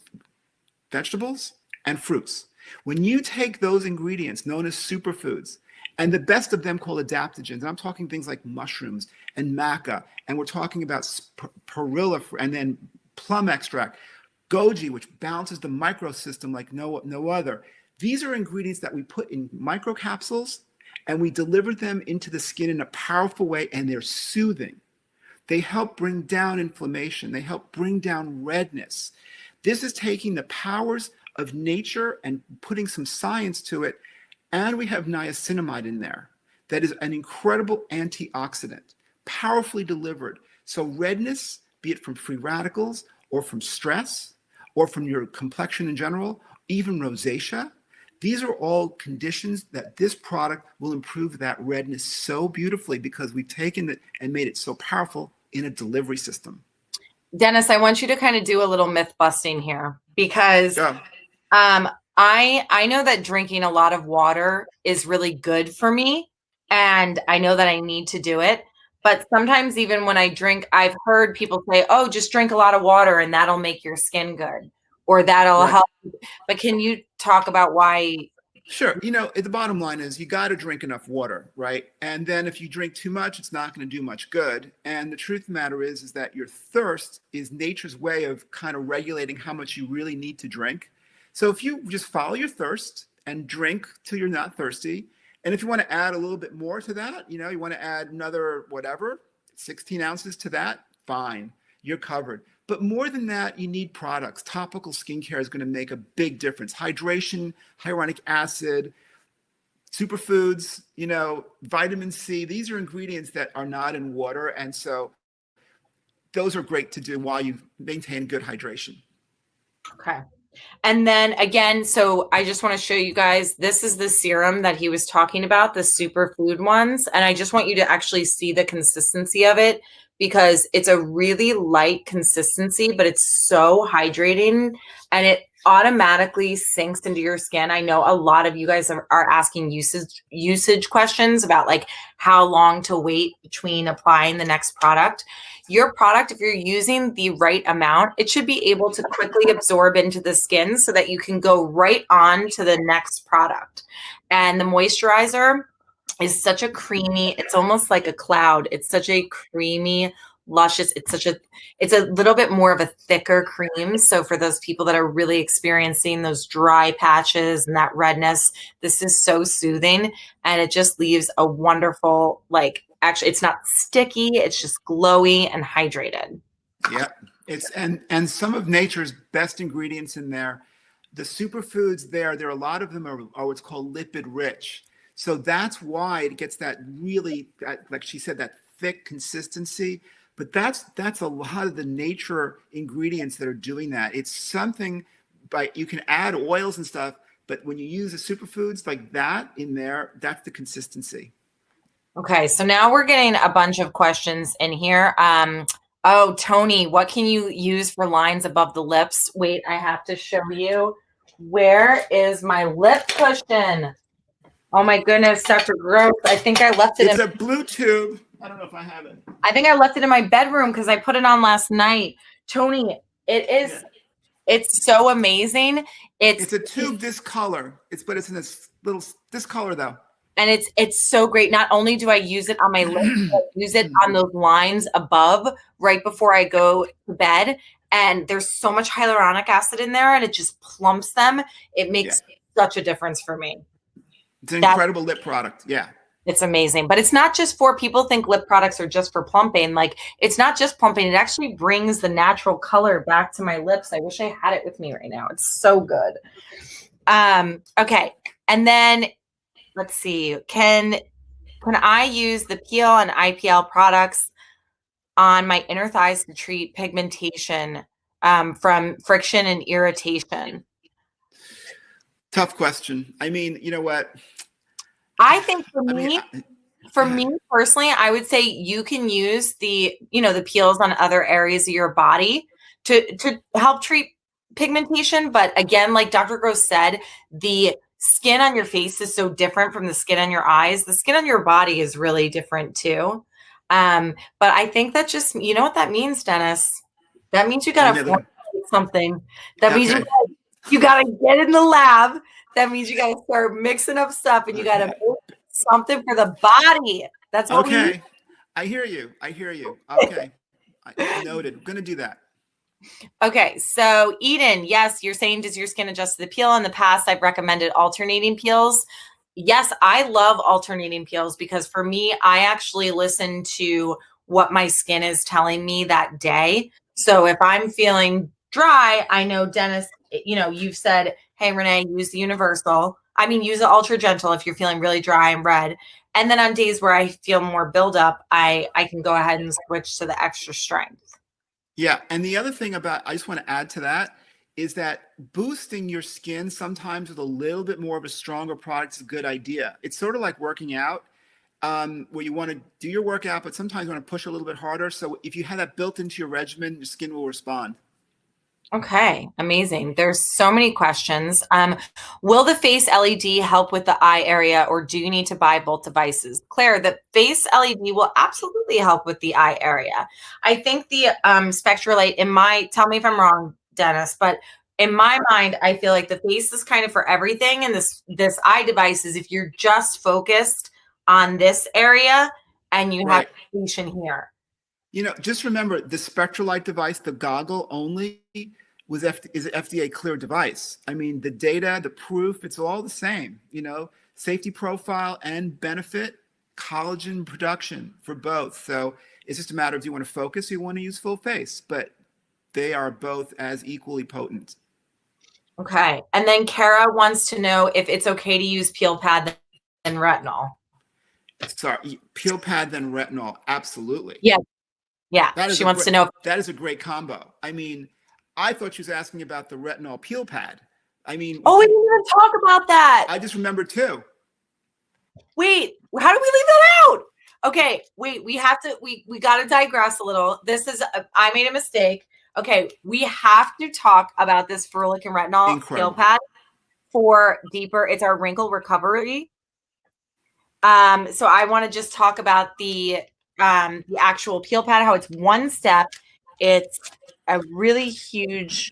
vegetables and fruits. When you take those ingredients known as superfoods, and the best of them called adaptogens, and I'm talking things like mushrooms and maca, and we're talking about perilla and then plum extract, goji, which balances the microsystem like no other. These are ingredients that we put in microcapsules and we deliver them into the skin in a powerful way, and they're soothing. They help bring down inflammation. They help bring down redness. This is taking the powers of nature and putting some science to it. And we have niacinamide in there. That is an incredible antioxidant, powerfully delivered. So redness, be it from free radicals or from stress or from your complexion in general, even rosacea, these are all conditions that this product will improve that redness so beautifully, because we've taken it and made it so powerful in a delivery system. Dennis, I want you to kind of do a little myth busting here, because I know that drinking a lot of water is really good for me, and I know that I need to do it. But sometimes even when I drink, I've heard people say, "Oh, just drink a lot of water and that'll make your skin good or that'll Right. help." But can you talk about why? Sure. You know, the bottom line is you got to drink enough water, right? And then if you drink too much, it's not going to do much good. And the truth of the matter is that your thirst is nature's way of kind of regulating how much you really need to drink. So if you just follow your thirst and drink till you're not thirsty, and if you want to add a little bit more to that, you know, you want to add another whatever, 16 ounces to that, fine, you're covered. But more than that, you need products. Topical skincare is going to make a big difference. Hydration, hyaluronic acid, superfoods, you know, vitamin C. These are ingredients that are not in water. And so those are great to do while you maintain good hydration. Okay. And then again, so I just want to show you guys, this is the serum that he was talking about, the superfood ones. And I just want you to actually see the consistency of it because it's a really light consistency, but it's so hydrating and it automatically sinks into your skin. I know a lot of you guys are asking usage questions about like how long to wait between applying the next product. Your product, if you're using the right amount, it should be able to quickly absorb into the skin so that you can go right on to the next product. And the moisturizer is such a creamy, it's almost like a cloud. It's such a creamy, luscious, it's a little bit more of a thicker cream. So for those people that are really experiencing those dry patches and that redness, this is so soothing and it just leaves a wonderful, like, actually it's not sticky, it's just glowy and hydrated. Yeah, it's and some of nature's best ingredients in there. The superfoods there are a lot of them are what's called lipid rich. So that's why it gets that really, like she said, that thick consistency. But that's a lot of the nature ingredients that are doing that. It's something you can add oils and stuff, but when you use the superfoods like that in there, that's the consistency. Okay, so now we're getting a bunch of questions in here. Oh, Tony, what can you use for lines above the lips? Wait, I have to show you. Where is my lip cushion? Oh my goodness, Dr. Gross. I think I left it It's a blue tube. I don't know if I have it. I think I left it in my bedroom because I put it on last night. Tony, it's so amazing. It's a tube this color. But it's in this color though. And it's so great. Not only do I use it on my lips, I use it on those lines above right before I go to bed. And there's so much hyaluronic acid in there and it just plumps them. It makes such a difference for me. It's an incredible lip product. Yeah. It's amazing. But it's not just for people think lip products are just for plumping. Like it's not just plumping. It actually brings the natural color back to my lips. I wish I had it with me right now. It's so good. Okay. And then let's see. Can I use the peel and IPL products on my inner thighs to treat pigmentation from friction and irritation? Tough question. I mean, you know what? I think for me personally, I would say you can use the peels on other areas of your body to help treat pigmentation. But again, like Dr. Gross said, the skin on your face is so different from the skin on your eyes. The skin on your body is really different too. But I think that just, you know what that means, Dennis? That means you got to formulate something. That means you got to get in the lab. That means you got to start mixing up stuff and you got to make something for the body. That's what we need. I hear you. Okay. I noted. I'm going to do that. Okay. So Eden, yes, you're saying, does your skin adjust to the peel? In the past, I've recommended alternating peels. Yes, I love alternating peels because for me, I actually listen to what my skin is telling me that day. So if I'm feeling dry, I know Dennis, you've said, hey, Renee, use the universal. Use the ultra gentle if you're feeling really dry and red. And then on days where I feel more buildup, I can go ahead and switch to the extra strength. Yeah. And the other thing I just want to add to that is that boosting your skin sometimes with a little bit more of a stronger product is a good idea. It's sort of like working out where you want to do your workout, but sometimes you want to push a little bit harder. So if you have that built into your regimen, your skin will respond. Okay, amazing. There's so many questions. Will the face LED help with the eye area, or do you need to buy both devices? Claire, the face LED will absolutely help with the eye area. I think the Spectra light, tell me if I'm wrong, Dennis, but in my mind, I feel like the face is kind of for everything, and this eye device is if you're just focused on this area and you have completion here. You know, just remember the Spectra light device, the goggle only is an FDA cleared device. I mean, the data, the proof, it's all the same, you know, safety profile and benefit, collagen production for both. So it's just a matter of, do you want to focus or you want to use full face? But they are both as equally potent. Okay. And then Kara wants to know if it's okay to use peel pad and retinol. Sorry, peel pad then retinol. Absolutely. Yeah. Yeah. She wants to know. That is a great combo. I mean, I thought she was asking about the retinol peel pad. I mean, oh, we didn't even talk about that. I just remembered too. Wait, how did we leave that out? Okay, wait, we got to digress a little. I made a mistake. Okay, we have to talk about this Berlocq and retinol peel pad for deeper. It's our wrinkle recovery. So I want to just talk about the actual peel pad, how it's one step. It's a really huge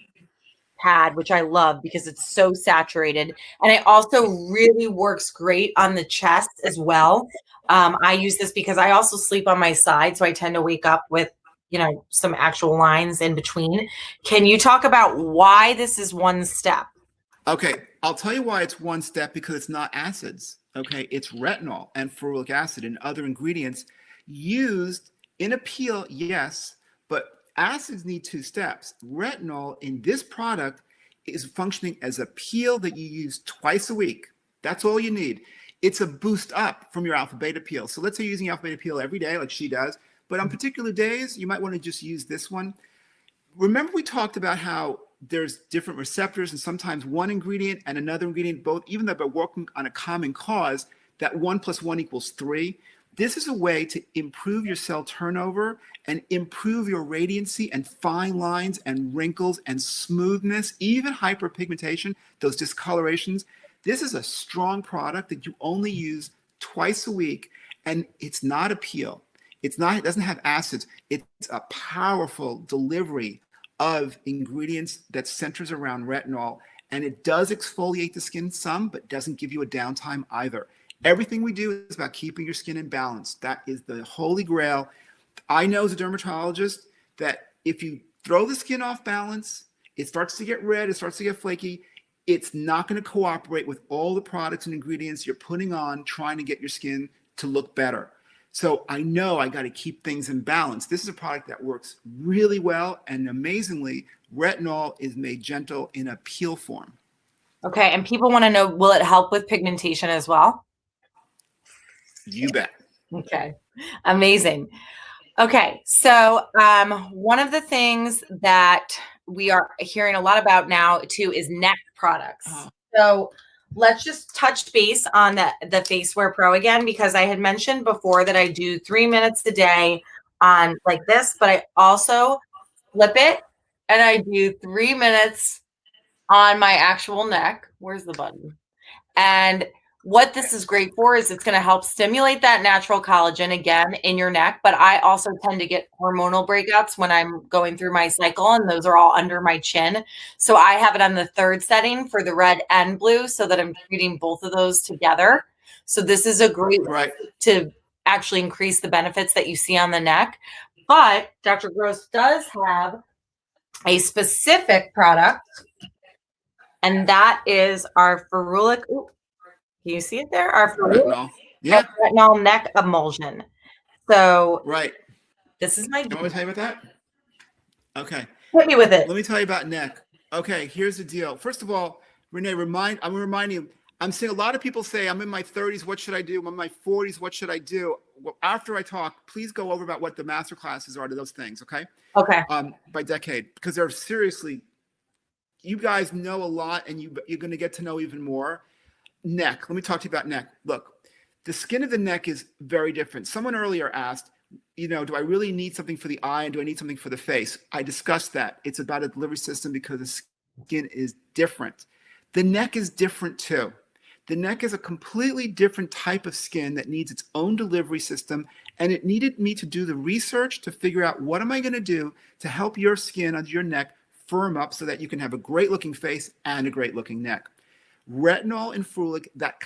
pad, which I love because it's so saturated. And it also really works great on the chest as well. I use this because I also sleep on my side. So I tend to wake up with, you know, some actual lines in between. Can you talk about why this is one step? Okay, I'll tell you why it's one step, because it's not acids. Okay, it's retinol and ferulic acid and other ingredients used in a peel, yes, but acids need two steps. Retinol in this product is functioning as a peel that you use twice a week. That's all you need. It's a boost up from your alpha beta peel. So let's say you're using alpha beta peel every day like she does, but on particular days, you might want to just use this one. Remember we talked about how there's different receptors, and sometimes one ingredient and another ingredient, both, even though they're working on a common cause, that 1 + 1 = 3. This is a way to improve your cell turnover and improve your radiancy and fine lines and wrinkles and smoothness, even hyperpigmentation, those discolorations. This is a strong product that you only use twice a week, and it's not a peel. It doesn't have acids. It's a powerful delivery of ingredients that centers around retinol, and it does exfoliate the skin some, but doesn't give you a downtime either. Everything we do is about keeping your skin in balance. That is the holy grail. I know as a dermatologist that if you throw the skin off balance, it starts to get red, it starts to get flaky. It's not going to cooperate with all the products and ingredients you're putting on trying to get your skin to look better. So I know I got to keep things in balance. This is a product that works really well, and amazingly, retinol is made gentle in a peel form. Okay, and people want to know, will it help with pigmentation as well? You bet. Okay, amazing. Okay, so one of the things that we are hearing a lot about now too is neck products. So let's just touch base on the FaceWear Pro again, because I had mentioned before that I do 3 minutes a day on like this, but I also flip it and I do 3 minutes on my actual neck. Where's the button? And what this is great for is it's going to help stimulate that natural collagen again in your neck. But I also tend to get hormonal breakouts when I'm going through my cycle, and those are all under my chin. So I have it on the third setting for the red and blue so that I'm treating both of those together. So this is a great way to actually increase the benefits that you see on the neck. But Dr. Gross does have a specific product, and that is our ferulic. Can you see it there? Our retinol. Yeah. Retinol neck emulsion. So this is my. You want me to tell you about that? Okay. Hit me with it. Let me tell you about neck. Okay, here's the deal. First of all, Renee, I'm reminding you, I'm seeing a lot of people say, I'm in my 30s, what should I do? I'm in my 40s, what should I do? Well, after I talk, please go over about what the master classes are to those things, okay? Okay. By decade, because they're seriously, you guys know a lot, and you're going to get to know even more. Neck. Let me talk to you about neck. Look, the skin of the neck is very different. Someone earlier asked, do I really need something for the eye and do I need something for the face? I discussed that. It's about a delivery system because the skin is different. The neck is different too. The neck is a completely different type of skin that needs its own delivery system. And it needed me to do the research to figure out what am I going to do to help your skin under your neck firm up so that you can have a great looking face and a great looking neck. Retinol and ferulic, that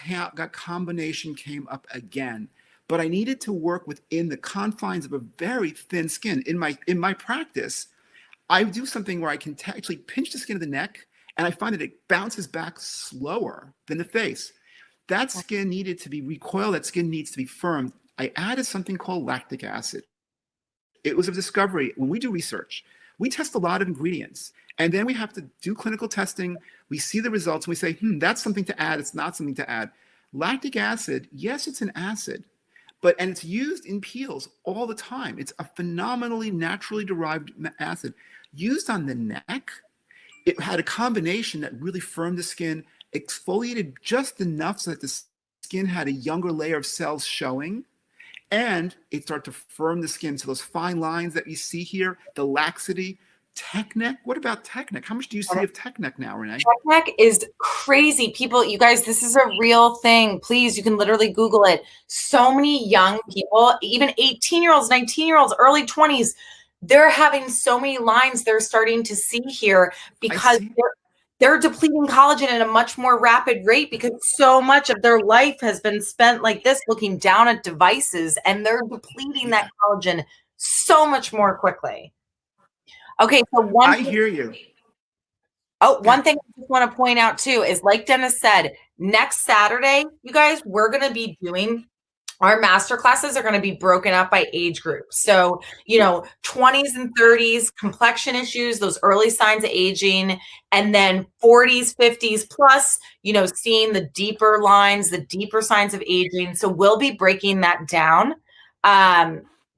combination came up again. But I needed to work within the confines of a very thin skin. In my practice, I do something where I can actually pinch the skin of the neck, and I find that it bounces back slower than the face. That skin needed to be recoiled. That skin needs to be firm. I added something called lactic acid. It was a discovery. When we do research, we test a lot of ingredients, and then we have to do clinical testing. We see the results, and we say, that's something to add. It's not something to add. Lactic acid, yes, it's an acid, and it's used in peels all the time. It's a phenomenally naturally derived acid used on the neck. It had a combination that really firmed the skin, exfoliated just enough so that the skin had a younger layer of cells showing, and it started to firm the skin. So those fine lines that you see here, the laxity. Tech neck? What about tech neck? How much do you see of tech neck now, Renee? Tech neck is crazy. People, you guys, this is a real thing. Please, you can literally Google it. So many young people, even 18-year-olds, 19-year-olds, early 20s, they're having so many lines they're starting to see here because they're depleting collagen at a much more rapid rate because so much of their life has been spent like this, looking down at devices, and they're depleting that collagen so much more quickly. Okay, so I hear you. One thing I just want to point out too is, like Dennis said, next Saturday, you guys, we're going to be doing our master classes are going to be broken up by age group. So, 20s and 30s, complexion issues, those early signs of aging, and then 40s, 50s plus, seeing the deeper lines, the deeper signs of aging. So we'll be breaking that down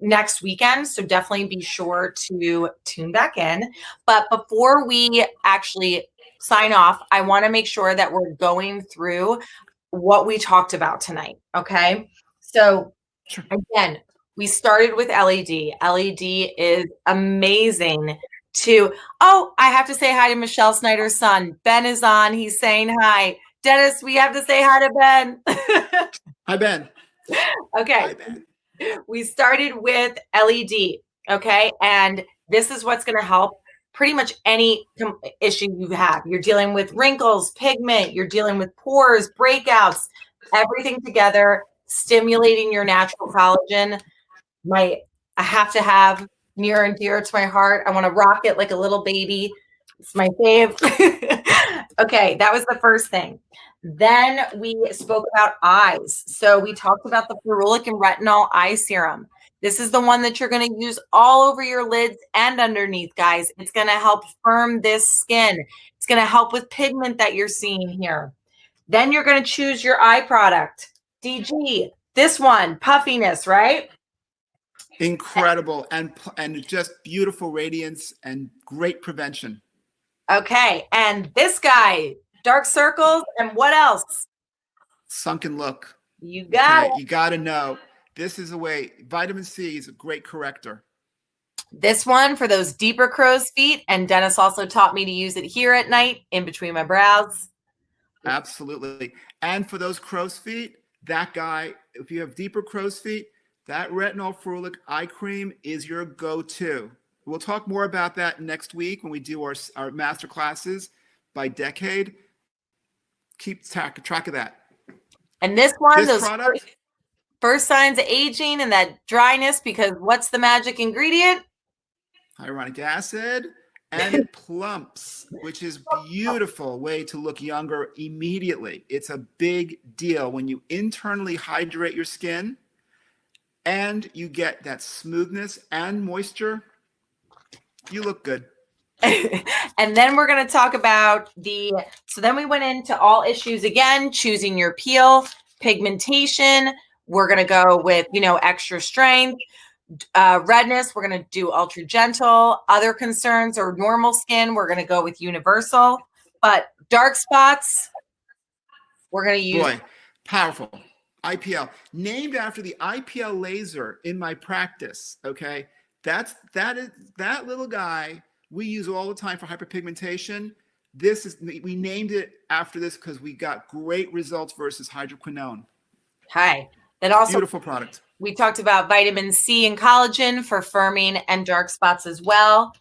next weekend. So definitely be sure to tune back in. But before we actually sign off, I want to make sure that we're going through what we talked about tonight. Okay. So again, we started with LED. LED is amazing I have to say hi to Michelle Snyder's son. Ben is on. He's saying hi. Dennis, we have to say hi to Ben. Hi, Ben. Okay. Hi, Ben. We started with LED. Okay. And this is what's going to help pretty much any issue you have. You're dealing with wrinkles, pigment, you're dealing with pores, breakouts, everything together, stimulating your natural collagen. I have to have near and dear to my heart. I want to rock it like a little baby. It's my fave. Okay, that was the first thing. Then we spoke about eyes. So we talked about the ferulic and retinol eye serum. This is the one that you're going to use all over your lids and underneath, guys. It's going to help firm this skin. It's going to help with pigment that you're seeing here. Then you're going to choose your eye product. DG, this one, puffiness, right? Incredible and just beautiful radiance and great prevention. Okay, and this guy, dark circles, and what else? Sunken look. You got it. You got to know. This is a way. Vitamin C is a great corrector. This one for those deeper crow's feet, and Dennis also taught me to use it here at night in between my brows. Absolutely. And for those crow's feet, that guy, if you have deeper crow's feet, that retinol ferulic eye cream is your go-to. We'll talk more about that next week when we do our master classes by decade. Keep track of that. And this one, this those product, first signs of aging and that dryness, because what's the magic ingredient? Hyaluronic acid, and it plumps, which is beautiful way to look younger immediately. It's a big deal when you internally hydrate your skin and you get that smoothness and moisture. You look good. And then we're going to talk about so then we went into all issues again, choosing your peel, pigmentation. We're going to go with, extra strength, redness. We're going to do ultra gentle. Other concerns or normal skin, we're going to go with universal. But dark spots, we're going to use. Boy, powerful. IPL, named after the IPL laser in my practice. Okay, that little guy we use all the time for hyperpigmentation. We named it after this because we got great results versus hydroquinone. Hi. Then also Beautiful product. we talked about vitamin C and collagen for firming and dark spots as well.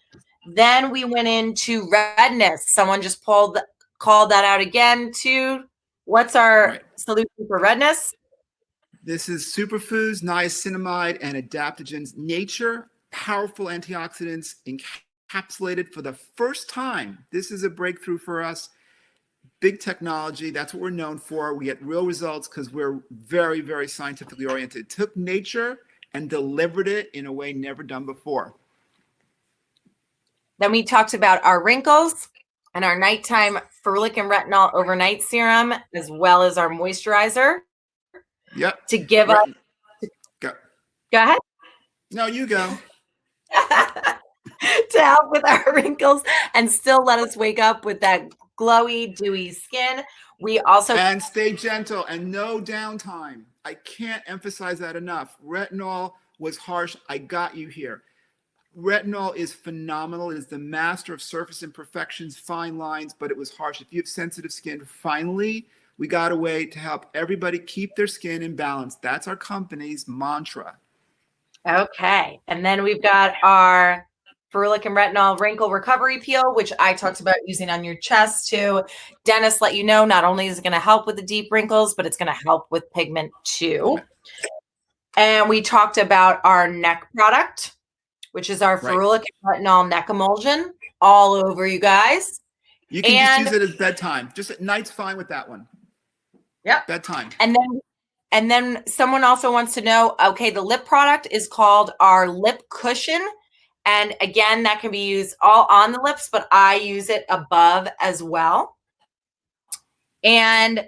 Then we went into redness. Someone just called that out again too. What's our solution for redness? This is superfoods, niacinamide, and adaptogens. Nature, powerful antioxidants encapsulated for the first time. This is a breakthrough for us. Big technology. That's what we're known for. We get real results because we're very, very scientifically oriented. Took nature and delivered it in a way never done before. Then we talked about our wrinkles and our nighttime ferulic and retinol overnight serum, as well as our moisturizer. Yep. To give us. Go ahead. No, you go. To help with our wrinkles and still let us wake up with that glowy, dewy skin. We also. And stay gentle and no downtime. I can't emphasize that enough. Retinol was harsh. I got you here. Retinol is phenomenal. It is the master of surface imperfections, fine lines, but it was harsh. If you have sensitive skin, finally, we got a way to help everybody keep their skin in balance. That's our company's mantra. Okay. And then we've got our ferulic and retinol wrinkle recovery peel, which I talked about using on your chest too. Dennis let you know, not only is it going to help with the deep wrinkles, but it's going to help with pigment too. And we talked about our neck product, which is our ferulic and retinol neck emulsion, all over you guys. You can just use it at bedtime. Just at night's fine with that one. Yep. Bedtime. And then someone also wants to know, okay, the lip product is called our lip cushion. And again, that can be used all on the lips, but I use it above as well. And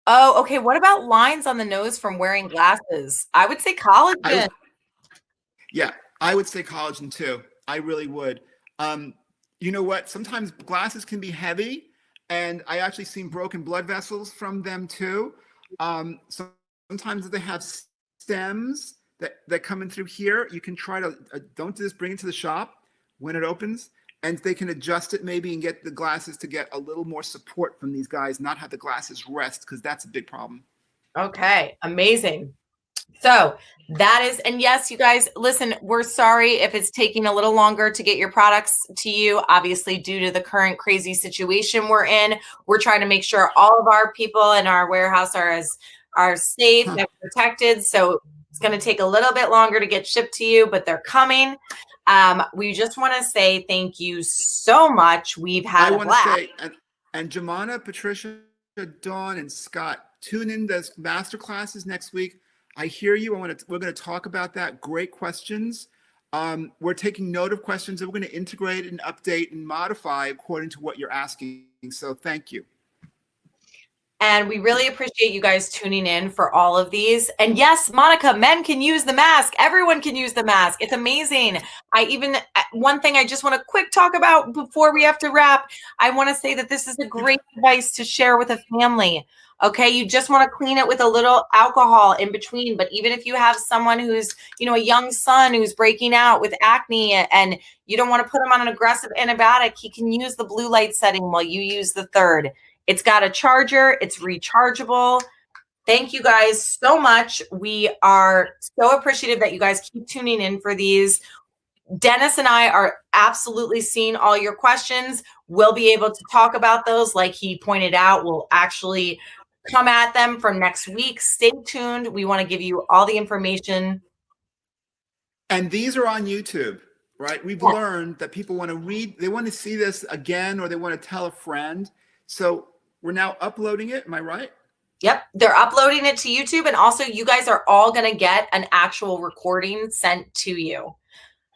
okay, what about lines on the nose from wearing glasses? I would say collagen. I would say collagen too. I really would. You know what? Sometimes glasses can be heavy, and I actually seen broken blood vessels from them too. Sometimes they have stems that come in through here. You can try to don't just bring it to the shop when it opens, and they can adjust it maybe and get the glasses to get a little more support from these guys, not have the glasses rest, because that's a big problem. Okay, amazing. So that is, and yes, you guys, listen, we're sorry if it's taking a little longer to get your products to you, obviously due to the current crazy situation we're in. We're trying to make sure all of our people in our warehouse are safe and protected. So it's going to take a little bit longer to get shipped to you, but they're coming. We just want to say thank you so much. We've had a blast. And Jemana, Patricia, Dawn, and Scott, tune in to masterclasses next week. I hear you. We're going to talk about that. Great questions. We're taking note of questions that we're going to integrate and update and modify according to what you're asking. So thank you. And we really appreciate you guys tuning in for all of these. And yes, Monica, men can use the mask. Everyone can use the mask. It's amazing. One thing I just want to quick talk about before we have to wrap. I want to say that this is a great device to share with a family. Okay, you just want to clean it with a little alcohol in between. But even if you have someone who's, a young son who's breaking out with acne and you don't want to put him on an aggressive antibiotic, he can use the blue light setting while you use the third. It's got a charger. It's rechargeable. Thank you guys so much. We are so appreciative that you guys keep tuning in for these. Dennis and I are absolutely seeing all your questions. We'll be able to talk about those. Like he pointed out, we'll actually come at them for next week. Stay tuned. We want to give you all the information. And these are on YouTube, right? We've learned that people want to read, they want to see this again, or they want to tell a friend. So we're now uploading it. Am I right? Yep. They're uploading it to YouTube. And also you guys are all going to get an actual recording sent to you.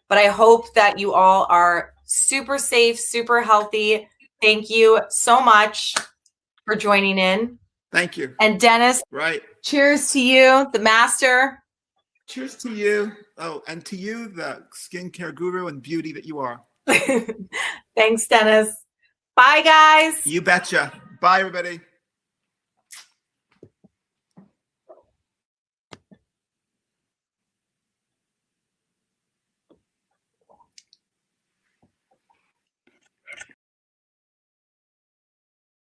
But I hope that you all are super safe, super healthy. Thank you so much for joining in. Thank you. And Dennis, cheers to you, the master. Cheers to you. Oh, and to you, the skincare guru and beauty that you are. Thanks, Dennis. Bye, guys. You betcha. Bye, everybody.